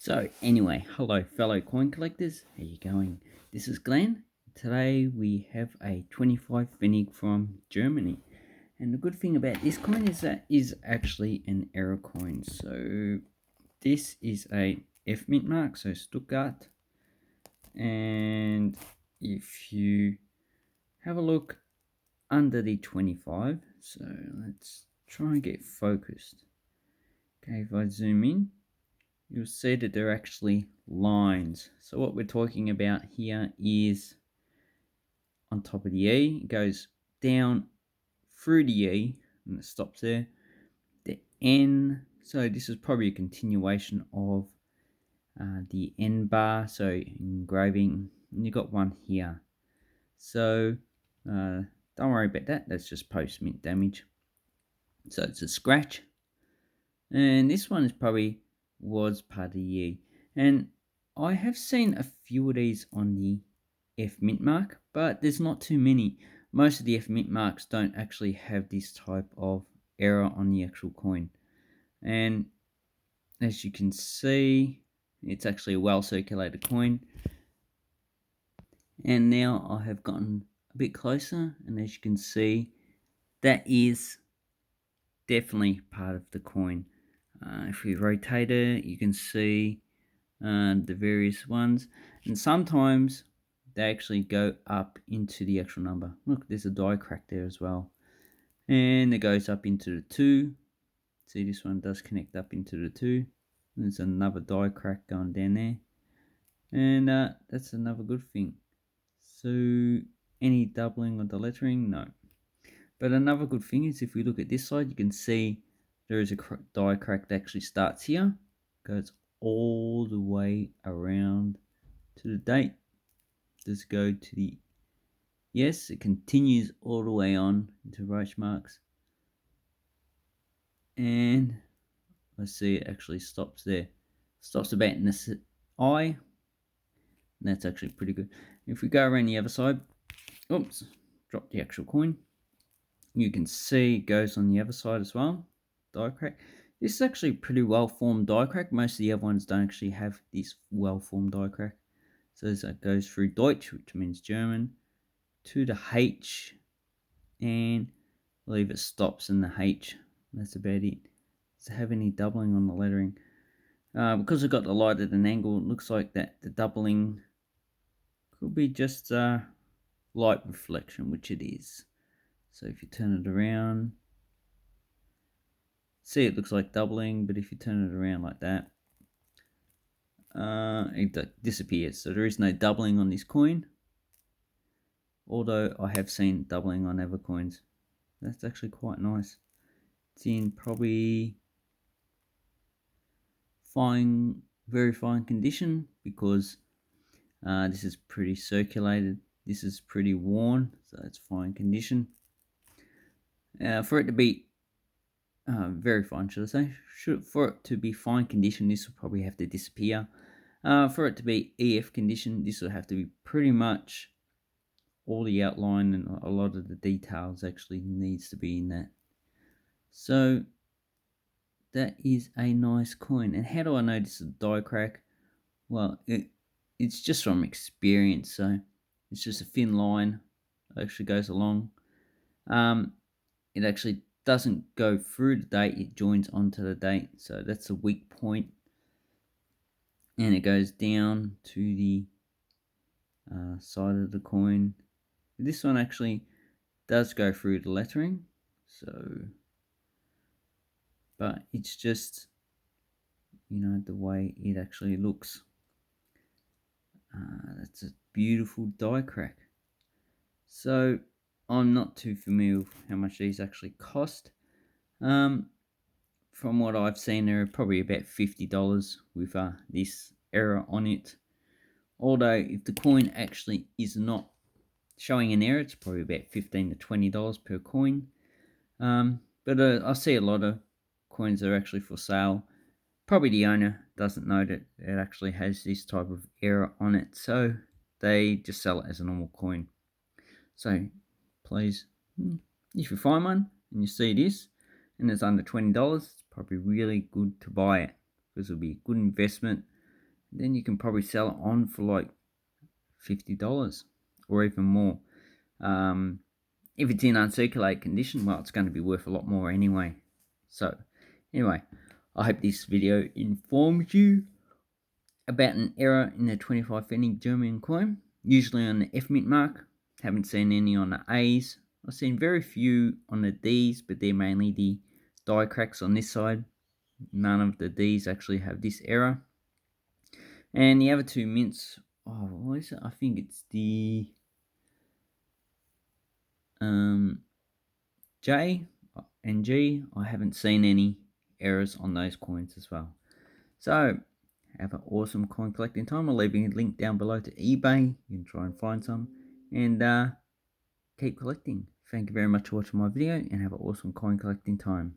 So anyway, hello fellow coin collectors, how you going? This is Glenn. Today we have a 25 pfennig from Germany. And the good thing about this coin is that is actually an error coin. So this is a F mint mark, so Stuttgart. And if you have a look under the 25, so let's try and get focused. Okay, if I zoom in, you'll see that they're actually lines. So what we're talking about here is on top of the E, it goes down through the E and it stops there. The N, so this is probably a continuation of the N bar, so engraving, and you got one here. So don't worry about that, that's just post mint damage. So it's a scratch. And this one is probably was part of the year. And I have seen a few of these on the F mint mark, but there's not too many. Most of the F mint marks don't actually have this type of error on the actual coin. And as you can see, it's actually a well circulated coin. And now I have gotten a bit closer, and as you can see, that is definitely part of the coin. If we rotate it, you can see the various ones, and sometimes they actually go up into the actual number. Look, there's a die crack there as well, and it goes up into the 2. See, this one does connect up into the 2. There's another die crack going down there, and that's another good thing. So any doubling of the lettering? No. But another good thing is if we look at this side, you can see there is a die crack that actually starts here, goes all the way around to the date. Does go to the, yes, it continues all the way on into Roach marks. And let's see, it actually stops there. Stops about in this eye. And that's actually pretty good. If we go around the other side, oops, drop the actual coin. You can see it goes on the other side as well. Die crack. This is actually a pretty well formed die crack. Most of the other ones don't actually have this well formed die crack. So as that goes through Deutsch, which means German, to the H, and I believe it stops in the H. That's about it. Does it have any doubling on the lettering? Because I've got the light at an angle, it looks like that the doubling could be just light reflection, which it is. So if you turn it around, see, it looks like doubling, but if you turn it around like that, it disappears. So there is no doubling on this coin, although I have seen doubling on other coins. That's actually quite nice. It's in probably fine, very fine condition, because this is pretty circulated. This is pretty worn, so it's fine condition. For it to be very fine, should I say? For it to be fine condition, this will probably have to disappear. For it to be EF condition, this will have to be pretty much all the outline, and a lot of the details actually needs to be in that. So that is a nice coin. And how do I know this is a die crack? Well, it's just from experience. So it's just a thin line that actually goes along. It actually doesn't go through the date, it joins onto the date. So that's a weak point. And it goes down to the side of the coin. This one actually does go through the lettering. So, but it's just, the way it actually looks. That's a beautiful die crack. So I'm not too familiar with how much these actually cost. From what I've seen, they're probably about $50 with this error on it. Although if the coin actually is not showing an error, it's probably about $15 to $20 per coin. But I see a lot of coins that are actually for sale. Probably the owner doesn't know that it actually has this type of error on it, so they just sell it as a normal coin. So please, if you find one and you see this and it's under $20, it's probably really good to buy it, because it'll be a good investment. then you can probably sell it on for like $50 or even more. If it's in uncirculated condition, well, it's going to be worth a lot more anyway. So anyway, I hope this video informs you about an error in the 25 pfennig German coin, usually on the F mint mark. Haven't seen any on the A's. I've seen very few on the D's, but they're mainly the die cracks on this side. None of the D's actually have this error. And the other two mints, what is it? I think it's the J and G. I haven't seen any errors on those coins as well. So have an awesome coin collecting time. I'll leave a link down below to eBay. You can try and find some and keep collecting. Thank you very much for watching my video and have an awesome coin collecting time.